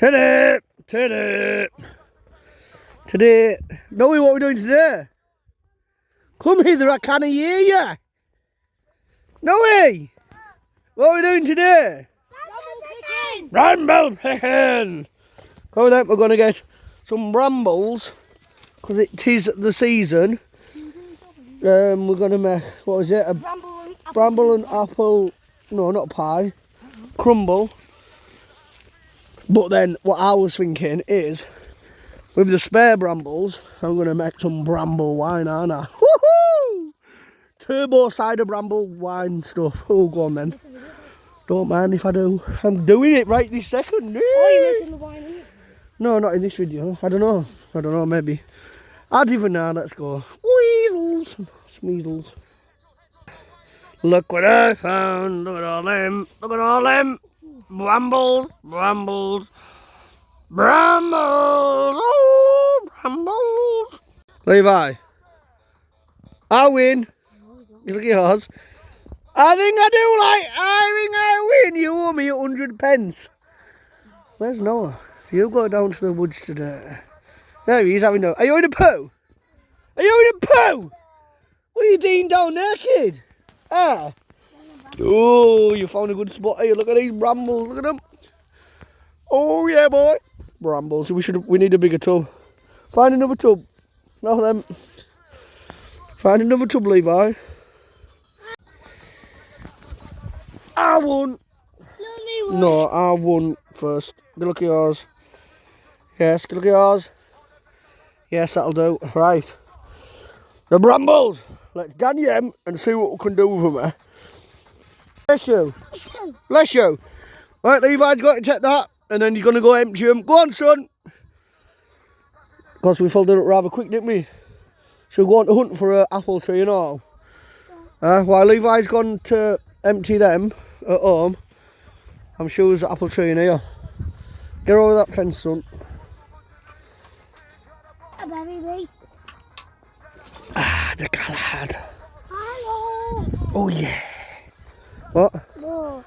Today. Today. Know what we're doing today? Come hither, I can't hear you. Noe, what are we doing today? Bramble picking. Coming up, we're going to get some brambles because it is the season. We're going to make, what is it? A bramble and apple, no, not pie, crumble. But then what I was thinking is, with the spare brambles, I'm going to make some bramble wine, aren't I? Woohoo! Turbo cider bramble wine stuff. Oh, go on then. Don't mind if I do. I'm doing it right this second. Oh, you're making the wine, isn't it? No, not in this video. I don't know, maybe. I'd even know. Let's go. Weasels. Smeasels. Look what I found. Look at all them. Look at all them. Brambles. Brambles. Brambles. Oh, brambles. Levi. I win. You look at yours. I think I win. You owe me 100 pence. Where's Noah? You go down to the woods today. There he is having no. Are you in a poo? Are you in a poo? What are you doing down there, kid? Ah. Oh, you found a good spot here. Look at these brambles. Look at them. Oh yeah, boy. Brambles. We need a bigger tub. Find another tub. No them. Find another tub, Levi. I won. No, I won first. Good look at yours. Yes, good look at yours. Yes, that'll do. Right. The brambles. Let's gan them and see what we can do with them. Bless you. Bless you. Right, Levi's got to check that. And then you're going to go empty them. Go on, son. Because we filled it up rather quick, didn't we? So we're going to hunt for an apple tree and all. While Levi's gone to empty them at home, I'm sure there's an apple tree in here. Get over that fence, son. Ah, the Galahad. Hello. Oh yeah. What? No.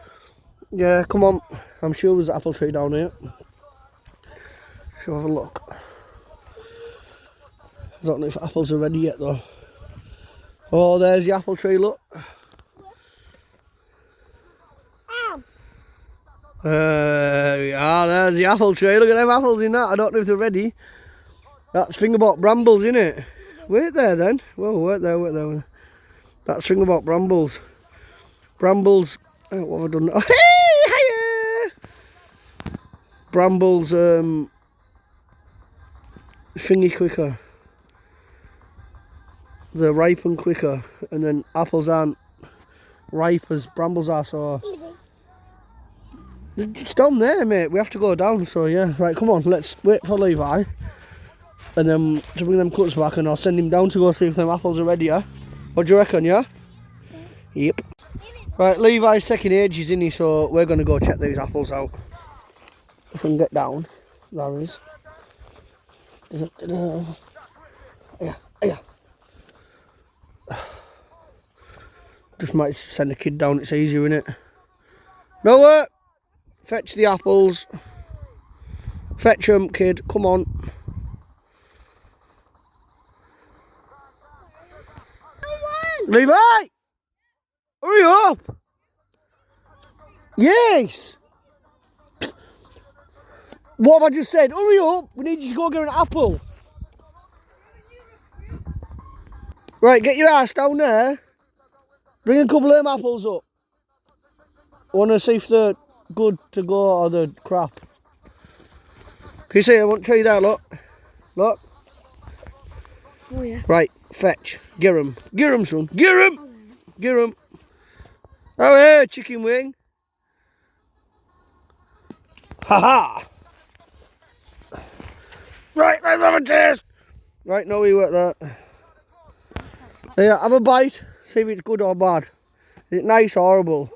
Yeah, come on. I'm sure there's an apple tree down here. Shall have a look. I don't know if apples are ready yet though. Oh, there's the apple tree, look. Yeah, there's the apple tree. Look at them apples in that. I don't know if they're ready. That's fingerbot brambles, isn't it? Wait there then. Whoa, wait there. That's fingerbot brambles. Brambles. What have I done? Oh, hey, hiya! Brambles, thingy quicker. They're ripen quicker, and then apples aren't ripe as brambles are. So it's down there, mate. We have to go down. So yeah, right. Come on, let's wait for Levi, and then to bring them cuts back, and I'll send him down to go see if them apples are ready. Yeah. What do you reckon? Yeah. Yep. Right, Levi's taking ages, isn't he? So we're going to go check these apples out. If we can get down. There is. Yeah. Just might send a kid down, it's easier, innit? Noah! Fetch the apples. Fetch them, kid, come on. Levi! Hurry up! Yes! What have I just said? Hurry up! We need you to go get an apple. Right, get your ass down there. Bring a couple of them apples up. I want to see if they're good to go or they're crap. Can you see I want to tree there, look. Look. Oh yeah. Right, fetch. Get 'em. Get 'em, son. Get 'em! Get 'em. Oh, hey, chicken wing. Ha-ha! Right, let's have a taste. Right, no, we work that. Yeah, have a bite. See if it's good or bad. Is it nice or horrible?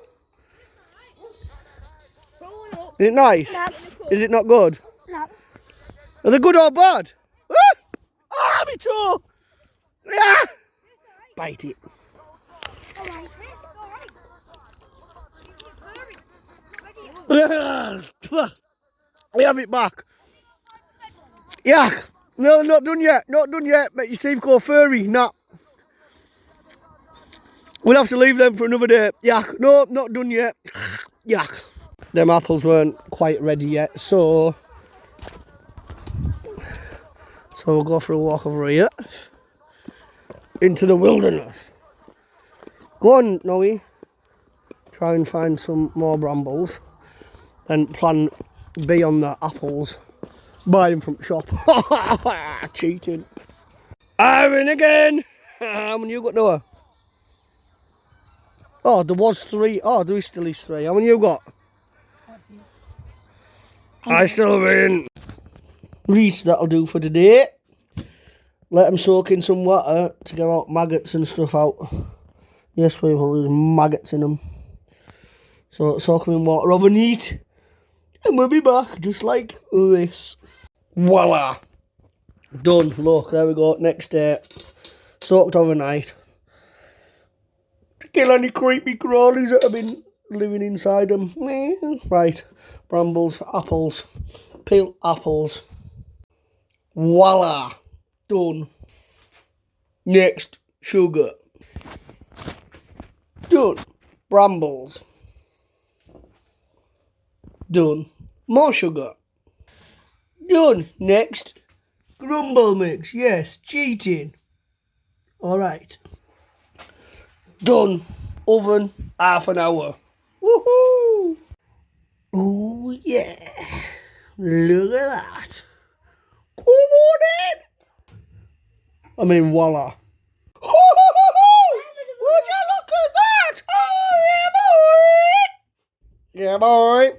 Is it nice? No. Is it not good? No. Are they good or bad? Ah, me toe! Yeah! Bite it. I have it back. Yak. No, not done yet. Not done yet. Make your teeth go furry. Nah. We'll have to leave them for another day. Yak. No, not done yet. Yak. Them apples weren't quite ready yet, so we'll go for a walk over here into the wilderness. Go on, Noe. Try and find some more brambles. And plan B on the apples. Buy them from the shop. Cheating. Iron again. How many you got, Noah? Oh, there was 3. Oh, there still is 3. How many you got? I still win. Reese, that'll do for today. Let them soak in some water to get out maggots and stuff out. Yes, people, there's maggots in them. So soak them in water overnight. And we'll be back just like this. Voila. Done. Look, there we go. Next day. Soaked overnight. To kill any creepy crawlies that have been living inside them. Right. Brambles, apples. Peel apples. Voila. Done. Next, sugar. Done. Brambles. Done. More sugar. Done. Next, grumble mix. Yes, cheating. Alright. Done. Oven, half an hour. Woohoo! Oh yeah. Look at that. Come on in. I mean, voila. Would you look at that? Oh yeah, boy. Yeah, boy.